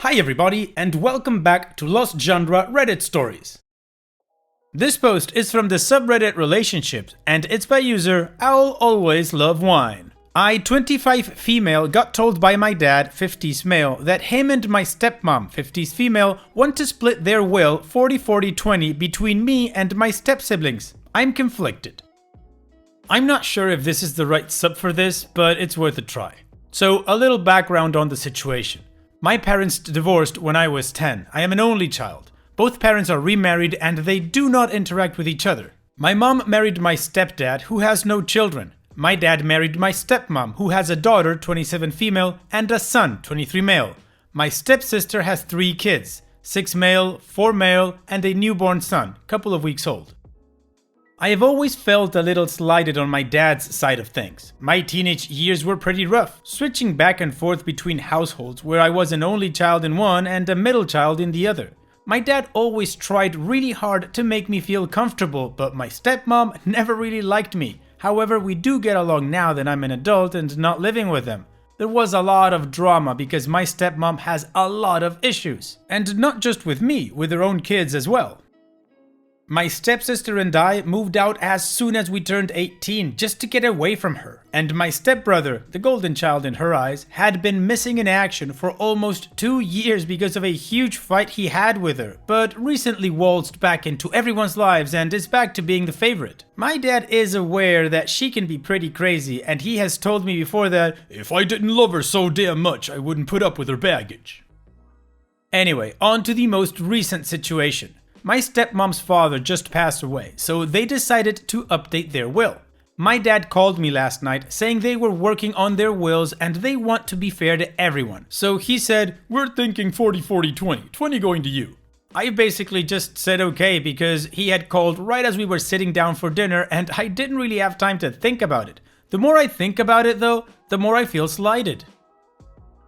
Hi everybody, and welcome back to Lost Genre Reddit Stories. This post is from the subreddit Relationships, and it's by user I'll Always Love Wine. I, 25 female, got told by my dad, 50s male, that him and my stepmom, 50s female, want to split their will 40-40-20 between me and my step-siblings. I'm conflicted. I'm not sure if this is the right sub for this, but it's worth a try. So, a little background on the situation. My parents divorced when I was 10. I am an only child. Both parents are remarried and they do not interact with each other. My mom married my stepdad, who has no children. My dad married my stepmom, who has a daughter, 27 female, and a son, 23 male. My stepsister has 3 kids, 6 male, 4 male, and a newborn son, couple of weeks old. I have always felt a little slighted on my dad's side of things. My teenage years were pretty rough, switching back and forth between households where I was an only child in one and a middle child in the other. My dad always tried really hard to make me feel comfortable, but my stepmom never really liked me. However, we do get along now that I'm an adult and not living with them. There was a lot of drama because my stepmom has a lot of issues. And not just with me, with her own kids as well. My stepsister and I moved out as soon as we turned 18 just to get away from her. And my stepbrother, the golden child in her eyes, had been missing in action for almost 2 years because of a huge fight he had with her, but recently waltzed back into everyone's lives and is back to being the favorite. My dad is aware that she can be pretty crazy, and he has told me before that if I didn't love her so damn much, I wouldn't put up with her baggage. Anyway, on to the most recent situation. My stepmom's father just passed away, so they decided to update their will. My dad called me last night saying they were working on their wills and they want to be fair to everyone. So he said, "We're thinking 40-40-20, 20 going to you." I basically just said okay because he had called right as we were sitting down for dinner and I didn't really have time to think about it. The more I think about it though, the more I feel slighted.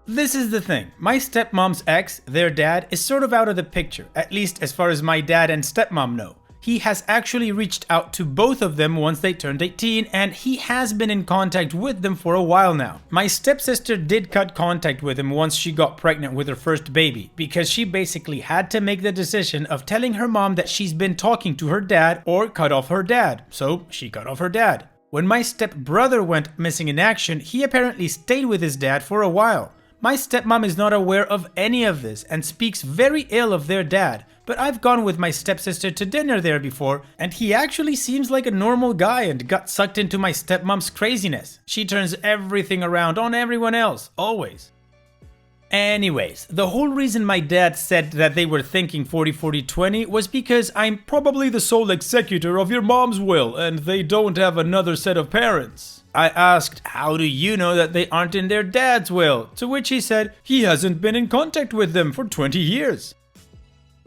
This is the thing, my stepmom's ex, their dad, is sort of out of the picture, at least as far as my dad and stepmom know. He has actually reached out to both of them once they turned 18 and he has been in contact with them for a while now. My stepsister did cut contact with him once she got pregnant with her first baby because she basically had to make the decision of telling her mom that she's been talking to her dad or cut off her dad, so she cut off her dad. When my stepbrother went missing in action, he apparently stayed with his dad for a while. My stepmom is not aware of any of this and speaks very ill of their dad, but I've gone with my stepsister to dinner there before and he actually seems like a normal guy and got sucked into my stepmom's craziness. She turns everything around on everyone else, always. Anyways, the whole reason my dad said that they were thinking 40-40-20 was because I'm probably the sole executor of your mom's will and they don't have another set of parents. I asked, how do you know that they aren't in their dad's will? To which he said, he hasn't been in contact with them for 20 years.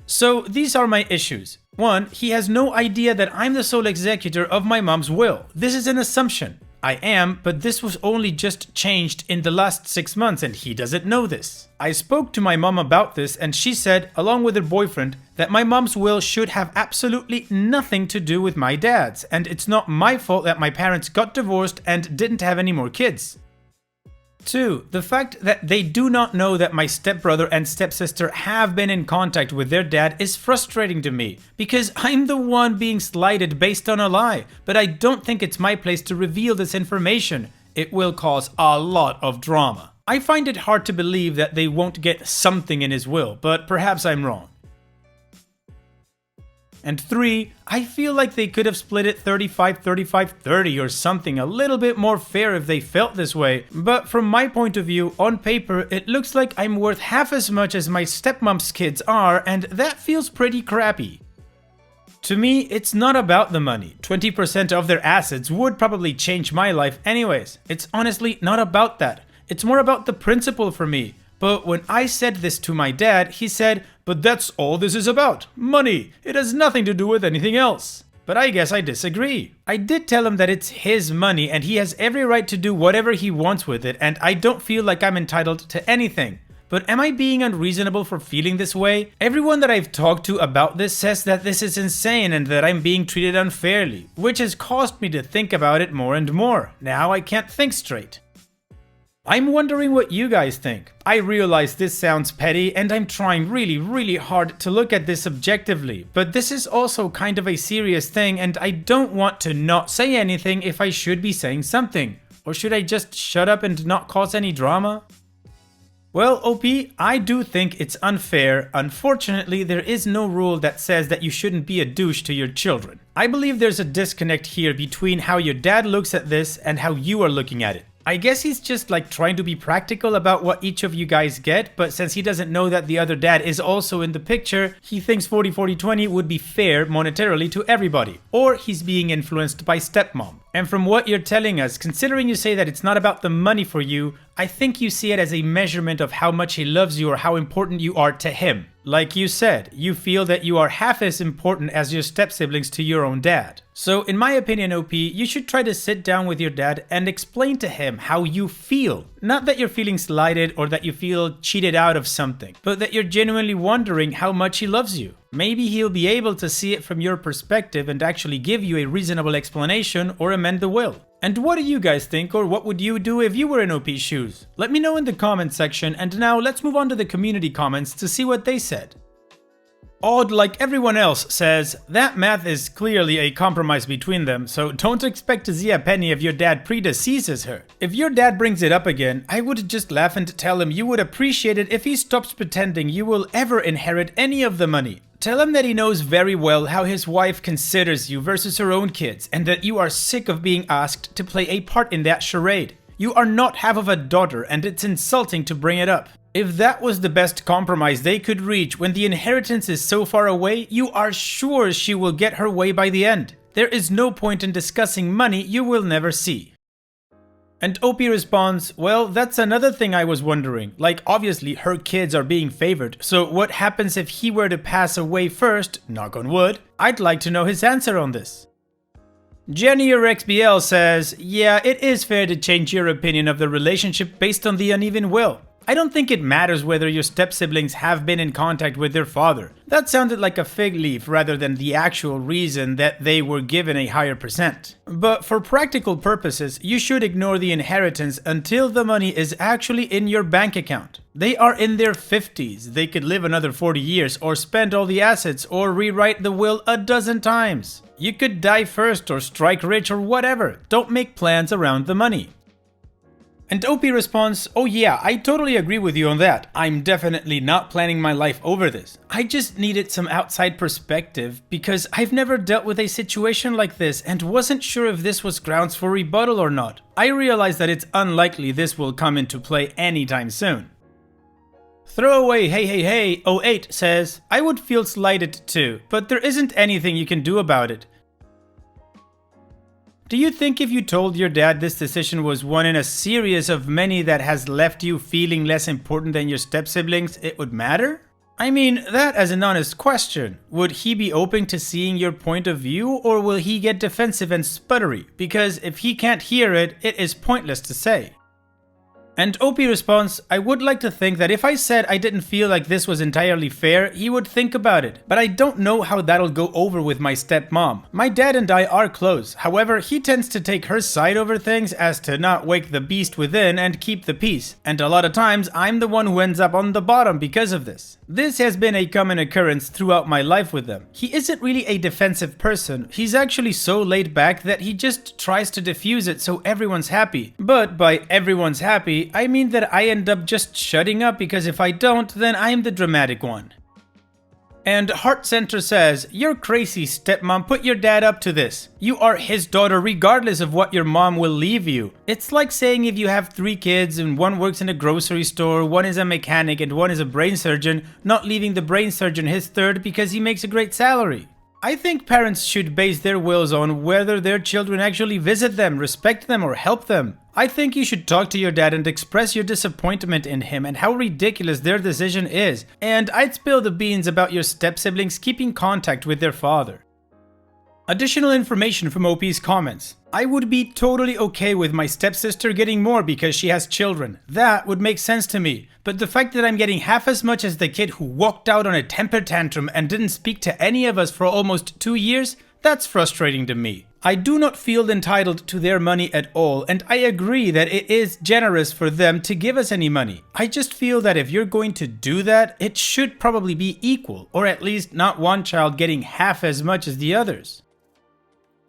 So these are my issues. 1. He has no idea that I'm the sole executor of my mom's will. This is an assumption. I am, but this was only just changed in the last 6 months and he doesn't know this. I spoke to my mom about this and she said, along with her boyfriend, that my mom's will should have absolutely nothing to do with my dad's and it's not my fault that my parents got divorced and didn't have any more kids. 2. The fact that they do not know that my stepbrother and stepsister have been in contact with their dad is frustrating to me, because I'm the one being slighted based on a lie, but I don't think it's my place to reveal this information. It will cause a lot of drama. I find it hard to believe that they won't get something in his will, but perhaps I'm wrong. And 3, I feel like they could have split it 35-35-30 or something a little bit more fair if they felt this way, but from my point of view, on paper, it looks like I'm worth half as much as my stepmom's kids are, and that feels pretty crappy. To me, it's not about the money. 20% of their assets would probably change my life anyways. It's honestly not about that. It's more about the principle for me. But when I said this to my dad, he said, "But that's all this is about. Money. It has nothing to do with anything else." But I guess I disagree. I did tell him that it's his money and he has every right to do whatever he wants with it and I don't feel like I'm entitled to anything. But am I being unreasonable for feeling this way? Everyone that I've talked to about this says that this is insane and that I'm being treated unfairly, which has caused me to think about it more and more. Now I can't think straight. I'm wondering what you guys think. I realize this sounds petty and I'm trying really hard to look at this objectively, but this is also kind of a serious thing and I don't want to not say anything if I should be saying something. Or should I just shut up and not cause any drama? Well, OP, I do think it's unfair. Unfortunately, there is no rule that says that you shouldn't be a douche to your children. I believe there's a disconnect here between how your dad looks at this and how you are looking at it. I guess he's just like trying to be practical about what each of you guys get, but since he doesn't know that the other dad is also in the picture, he thinks 40-40-20 would be fair monetarily to everybody. Or he's being influenced by stepmom. And from what you're telling us, considering you say that it's not about the money for you, I think you see it as a measurement of how much he loves you or how important you are to him. Like you said, you feel that you are half as important as your step-siblings to your own dad. So in my opinion, OP, you should try to sit down with your dad and explain to him how you feel. Not that you're feeling slighted or that you feel cheated out of something, but that you're genuinely wondering how much he loves you. Maybe he'll be able to see it from your perspective and actually give you a reasonable explanation or amend the will. And what do you guys think, or what would you do if you were in OP's shoes? Let me know in the comment section, and now let's move on to the community comments to see what they said. Odd, like everyone else, says, that math is clearly a compromise between them, so don't expect to see a penny if your dad predeceases her. If your dad brings it up again, I would just laugh and tell him you would appreciate it if he stops pretending you will ever inherit any of the money. Tell him that he knows very well how his wife considers you versus her own kids, and that you are sick of being asked to play a part in that charade. You are not half of a daughter, and it's insulting to bring it up. If that was the best compromise they could reach when the inheritance is so far away, you are sure she will get her way by the end. There is no point in discussing money you will never see. And OP responds, well, that's another thing I was wondering. Like, obviously her kids are being favored, so what happens if he were to pass away first, knock on wood? I'd like to know his answer on this. Jenny or XBL says, yeah, it is fair to change your opinion of the relationship based on the uneven will. I don't think it matters whether your step-siblings have been in contact with their father. That sounded like a fig leaf rather than the actual reason that they were given a higher percent. But for practical purposes, you should ignore the inheritance until the money is actually in your bank account. They are in their 50s, they could live another 40 years or spend all the assets or rewrite the will a dozen times. You could die first or strike rich or whatever. Don't make plans around the money. And OP responds, oh yeah, I totally agree with you on that. I'm definitely not planning my life over this. I just needed some outside perspective because I've never dealt with a situation like this and wasn't sure if this was grounds for rebuttal or not. I realize that it's unlikely this will come into play anytime soon. Throwaway hey 08 says, I would feel slighted too, but there isn't anything you can do about it. Do you think if you told your dad this decision was one in a series of many that has left you feeling less important than your step-siblings, it would matter? I mean, that as an honest question. Would he be open to seeing your point of view, or will he get defensive and sputtery? Because if he can't hear it, it is pointless to say. And OP responds, I would like to think that if I said I didn't feel like this was entirely fair, he would think about it. But I don't know how that'll go over with my stepmom. My dad and I are close. However, he tends to take her side over things as to not wake the beast within and keep the peace. And a lot of times, I'm the one who ends up on the bottom because of this. This has been a common occurrence throughout my life with them. He isn't really a defensive person. He's actually so laid back that he just tries to diffuse it so everyone's happy. But by everyone's happy, I mean that I end up just shutting up because if I don't, then I'm the dramatic one. And Heart Center says, you're crazy, stepmom, put your dad up to this. You are his daughter regardless of what your mom will leave you. It's like saying if you have 3 kids and one works in a grocery store, one is a mechanic and one is a brain surgeon, not leaving the brain surgeon his third because he makes a great salary. I think parents should base their wills on whether their children actually visit them, respect them, or help them. I think you should talk to your dad and express your disappointment in him and how ridiculous their decision is, and I'd spill the beans about your step-siblings keeping contact with their father. Additional information from OP's comments. I would be totally okay with my stepsister getting more because she has children. That would make sense to me. But the fact that I'm getting half as much as the kid who walked out on a temper tantrum and didn't speak to any of us for almost 2 years, that's frustrating to me. I do not feel entitled to their money at all, and I agree that it is generous for them to give us any money. I just feel that if you're going to do that, it should probably be equal, or at least not one child getting half as much as the others.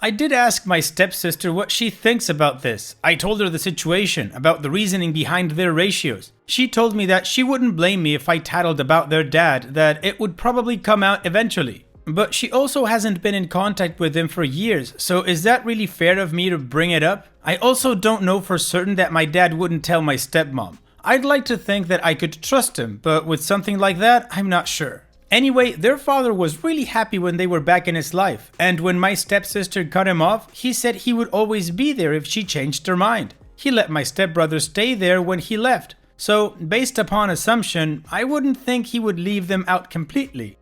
I did ask my stepsister what she thinks about this. I told her the situation, about the reasoning behind their ratios. She told me that she wouldn't blame me if I tattled about their dad, that it would probably come out eventually. But she also hasn't been in contact with him for years, so is that really fair of me to bring it up? I also don't know for certain that my dad wouldn't tell my stepmom. I'd like to think that I could trust him, but with something like that, I'm not sure. Anyway, their father was really happy when they were back in his life, and when my stepsister cut him off, he said he would always be there if she changed her mind. He let my stepbrother stay there when he left, so based upon assumption, I wouldn't think he would leave them out completely.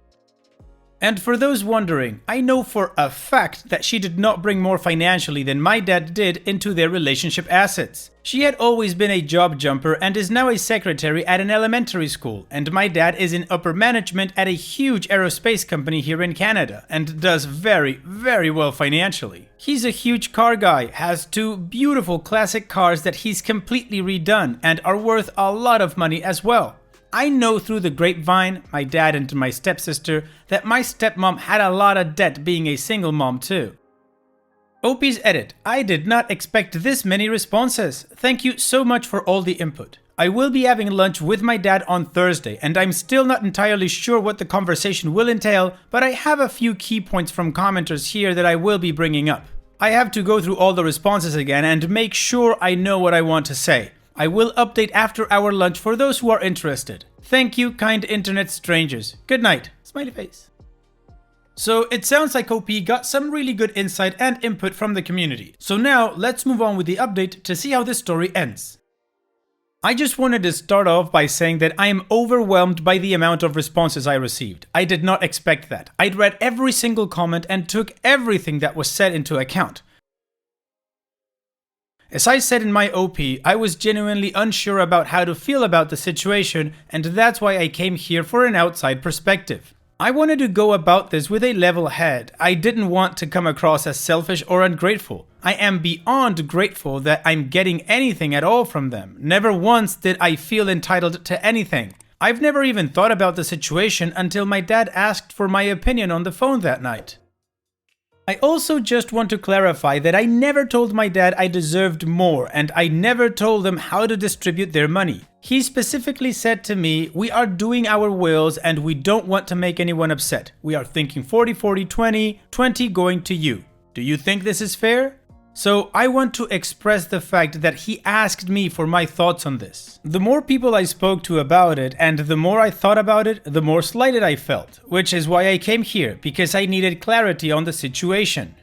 And for those wondering, I know for a fact that she did not bring more financially than my dad did into their relationship assets. She had always been a job jumper and is now a secretary at an elementary school, and my dad is in upper management at a huge aerospace company here in Canada and does very, very well financially. He's a huge car guy, has 2 beautiful classic cars that he's completely redone and are worth a lot of money as well. I know through the grapevine, my dad and my stepsister, that my stepmom had a lot of debt being a single mom too. OP's edit. I did not expect this many responses. Thank you so much for all the input. I will be having lunch with my dad on Thursday, and I'm still not entirely sure what the conversation will entail, but I have a few key points from commenters here that I will be bringing up. I have to go through all the responses again and make sure I know what I want to say. I will update after our lunch for those who are interested. Thank you, kind internet strangers. Good night. Smiley face. So it sounds like OP got some really good insight and input from the community. So now let's move on with the update to see how this story ends. I just wanted to start off by saying that I am overwhelmed by the amount of responses I received. I did not expect that. I'd read every single comment and took everything that was said into account. As I said in my OP, I was genuinely unsure about how to feel about the situation, and that's why I came here for an outside perspective. I wanted to go about this with a level head. I didn't want to come across as selfish or ungrateful. I am beyond grateful that I'm getting anything at all from them. Never once did I feel entitled to anything. I've never even thought about the situation until my dad asked for my opinion on the phone that night. I also just want to clarify that I never told my dad I deserved more, and I never told them how to distribute their money. He specifically said to me, "We are doing our wills and we don't want to make anyone upset. We are thinking 40-40-20, 20 going to you. Do you think this is fair?" So I want to express the fact that he asked me for my thoughts on this. The more people I spoke to about it and the more I thought about it, the more slighted I felt, which is why I came here, because I needed clarity on the situation.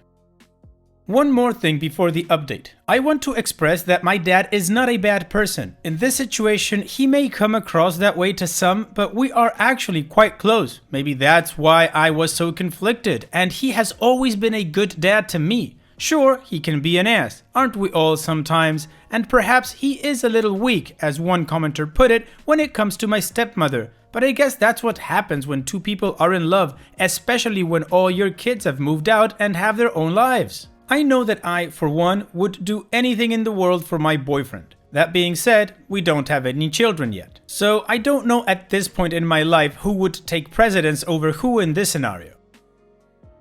One more thing before the update. I want to express that my dad is not a bad person. In this situation, he may come across that way to some, but we are actually quite close. Maybe that's why I was so conflicted, and he has always been a good dad to me. Sure, he can be an ass, aren't we all sometimes? And perhaps he is a little weak, as one commenter put it, when it comes to my stepmother. But I guess that's what happens when 2 people are in love, especially when all your kids have moved out and have their own lives. I know that I, for one, would do anything in the world for my boyfriend. That being said, we don't have any children yet. So I don't know at this point in my life who would take precedence over who in this scenario.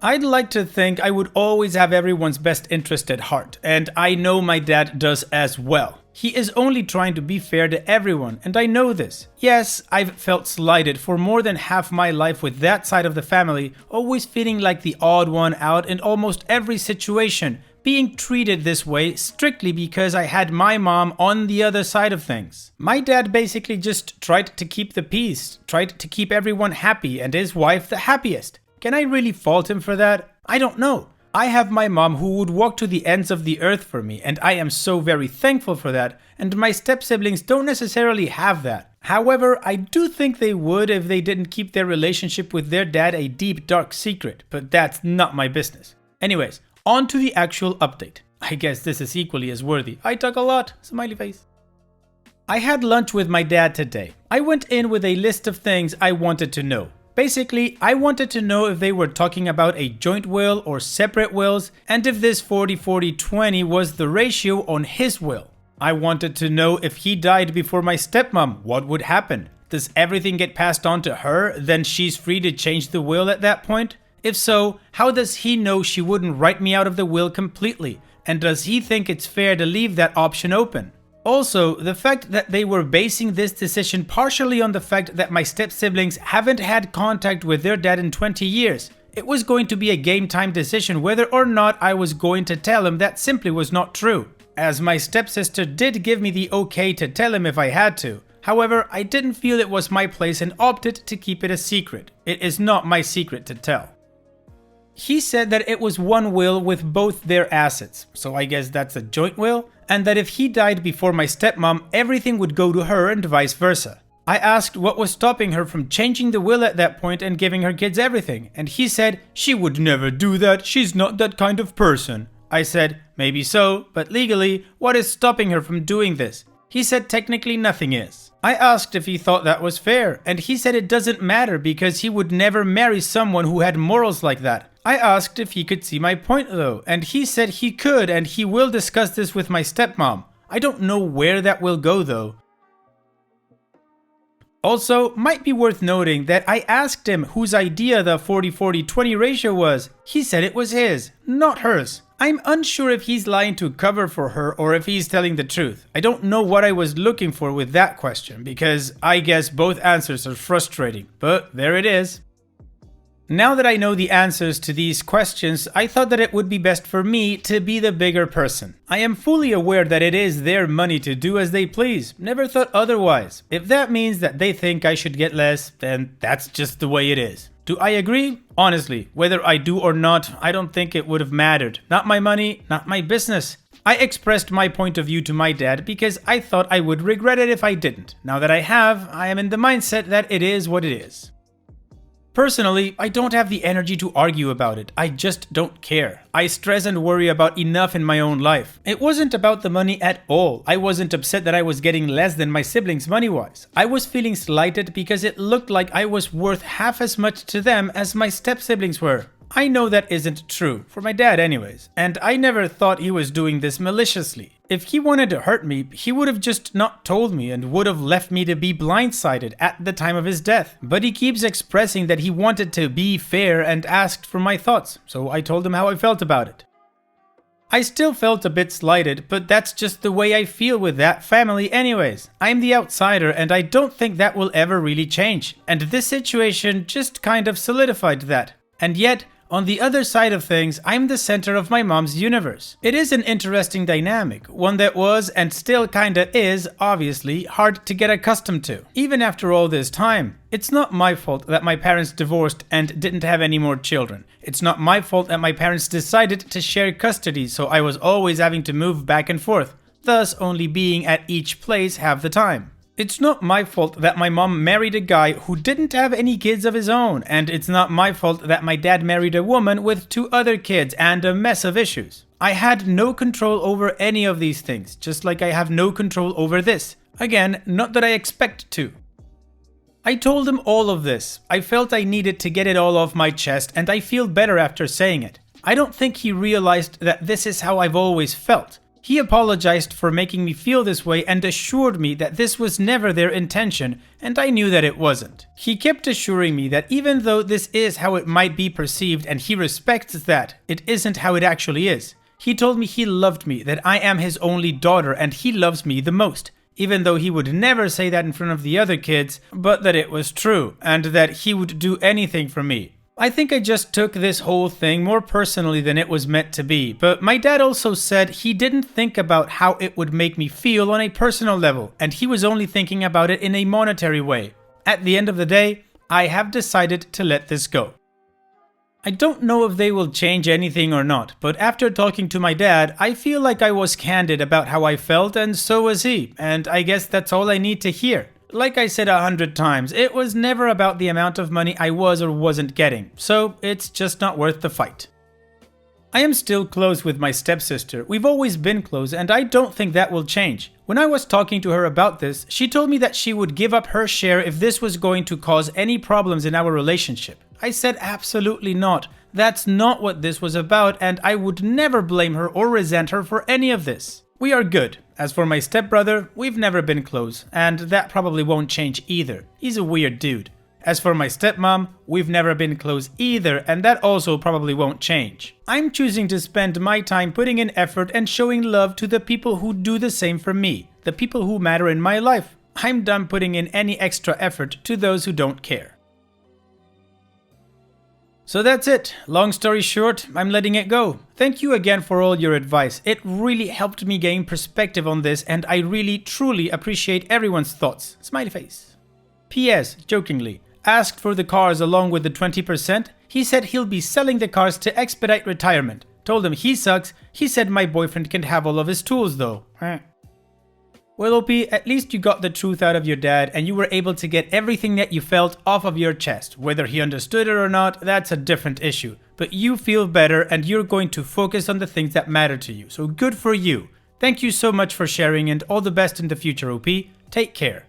I'd like to think I would always have everyone's best interest at heart, and I know my dad does as well. He is only trying to be fair to everyone, and I know this. Yes, I've felt slighted for more than half my life with that side of the family, always feeling like the odd one out in almost every situation, being treated this way strictly because I had my mom on the other side of things. My dad basically just tried to keep the peace, tried to keep everyone happy and his wife the happiest. Can I really fault him for that? I don't know. I have my mom who would walk to the ends of the earth for me, and I am so very thankful for that, and my step-siblings don't necessarily have that. However, I do think they would if they didn't keep their relationship with their dad a deep, dark secret, but that's not my business. Anyways, on to the actual update. I guess this is equally as worthy. I talk a lot, smiley face. I had lunch with my dad today. I went in with a list of things I wanted to know. Basically, I wanted to know if they were talking about a joint will or separate wills, and if this 40-40-20 was the ratio on his will. I wanted to know if he died before my stepmom, what would happen? Does everything get passed on to her, then she's free to change the will at that point? If so, how does he know she wouldn't write me out of the will completely? And does he think it's fair to leave that option open? Also, the fact that they were basing this decision partially on the fact that my step-siblings haven't had contact with their dad in 20 years. It was going to be a game-time decision whether or not I was going to tell him that simply was not true, as my stepsister did give me the okay to tell him if I had to. However, I didn't feel it was my place and opted to keep it a secret. It is not my secret to tell. He said that it was one will with both their assets, so I guess that's a joint will, and that if he died before my stepmom, everything would go to her and vice versa. I asked what was stopping her from changing the will at that point and giving her kids everything, and he said she would never do that, she's not that kind of person. I said, maybe so, but legally, what is stopping her from doing this? He said technically nothing is. I asked if he thought that was fair, and he said it doesn't matter because he would never marry someone who had morals like that. I asked if he could see my point though, and he said he could and he will discuss this with my stepmom. I don't know where that will go though. Also, might be worth noting that I asked him whose idea the 40-40-20 ratio was. He said it was his, not hers. I'm unsure if he's lying to cover for her or if he's telling the truth. I don't know what I was looking for with that question because I guess both answers are frustrating, but there it is. Now that I know the answers to these questions, I thought that it would be best for me to be the bigger person. I am fully aware that it is their money to do as they please, never thought otherwise. If that means that they think I should get less, then that's just the way it is. Do I agree? Honestly, whether I do or not, I don't think it would have mattered. Not my money, not my business. I expressed my point of view to my dad because I thought I would regret it if I didn't. Now that I have, I am in the mindset that it is what it is. Personally, I don't have the energy to argue about it. I just don't care. I stress and worry about enough in my own life. It wasn't about the money at all. I wasn't upset that I was getting less than my siblings money-wise. I was feeling slighted because it looked like I was worth half as much to them as my step-siblings were. I know that isn't true, for my dad anyways, and I never thought he was doing this maliciously. If he wanted to hurt me, he would have just not told me and would have left me to be blindsided at the time of his death. But he keeps expressing that he wanted to be fair and asked for my thoughts, so I told him how I felt about it. I still felt a bit slighted, but that's just the way I feel with that family anyways. I'm the outsider and I don't think that will ever really change, and this situation just kind of solidified that. And yet, on the other side of things, I'm the center of my mom's universe. It is an interesting dynamic, one that was and still kinda is, obviously, hard to get accustomed to, even after all this time. It's not my fault that my parents divorced and didn't have any more children. It's not my fault that my parents decided to share custody, so I was always having to move back and forth, thus only being at each place half the time. It's not my fault that my mom married a guy who didn't have any kids of his own, and it's not my fault that my dad married a woman with 2 other kids and a mess of issues. I had no control over any of these things, just like I have no control over this. Again, not that I expect to. I told him all of this. I felt I needed to get it all off my chest, and I feel better after saying it. I don't think he realized that this is how I've always felt. He apologized for making me feel this way and assured me that this was never their intention, and I knew that it wasn't. He kept assuring me that even though this is how it might be perceived and he respects that, it isn't how it actually is. He told me he loved me, that I am his only daughter and he loves me the most, even though he would never say that in front of the other kids, but that it was true, and that he would do anything for me. I think I just took this whole thing more personally than it was meant to be, but my dad also said he didn't think about how it would make me feel on a personal level, and he was only thinking about it in a monetary way. At the end of the day, I have decided to let this go. I don't know if they will change anything or not, but after talking to my dad, I feel like I was candid about how I felt and so was he, and I guess that's all I need to hear. Like I said 100 times, it was never about the amount of money I was or wasn't getting, so it's just not worth the fight. I am still close with my stepsister. We've always been close and I don't think that will change. When I was talking to her about this, she told me that she would give up her share if this was going to cause any problems in our relationship. I said absolutely not. That's not what this was about and I would never blame her or resent her for any of this. We are good. As for my stepbrother, we've never been close and that probably won't change either. He's a weird dude. As for my stepmom, we've never been close either and that also probably won't change. I'm choosing to spend my time putting in effort and showing love to the people who do the same for me, the people who matter in my life. I'm done putting in any extra effort to those who don't care. So that's it. Long story short, I'm letting it go. Thank you again for all your advice. It really helped me gain perspective on this and I really truly appreciate everyone's thoughts. Smiley face. P.S. Jokingly. Asked for the cars along with the 20%, he said he'll be selling the cars to expedite retirement. Told him he sucks, he said my boyfriend can have all of his tools though. Well OP, at least you got the truth out of your dad and you were able to get everything that you felt off of your chest. Whether he understood it or not, that's a different issue. But you feel better and you're going to focus on the things that matter to you. So good for you. Thank you so much for sharing and all the best in the future OP. Take care.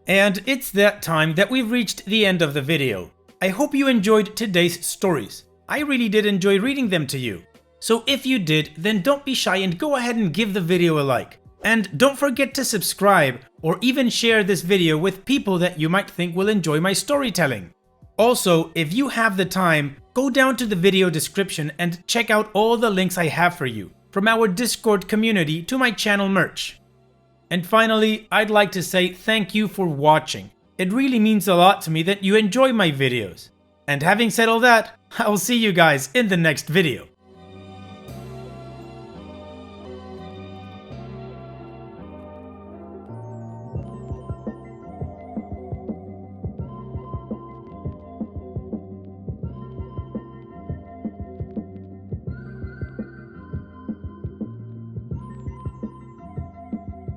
And it's that time that we've reached the end of the video. I hope you enjoyed today's stories. I really did enjoy reading them to you. So if you did, then don't be shy and go ahead and give the video a like. And don't forget to subscribe or even share this video with people that you might think will enjoy my storytelling. Also, if you have the time, go down to the video description and check out all the links I have for you, from our Discord community to my channel merch. And finally, I'd like to say thank you for watching. It really means a lot to me that you enjoy my videos. And having said all that, I'll see you guys in the next video.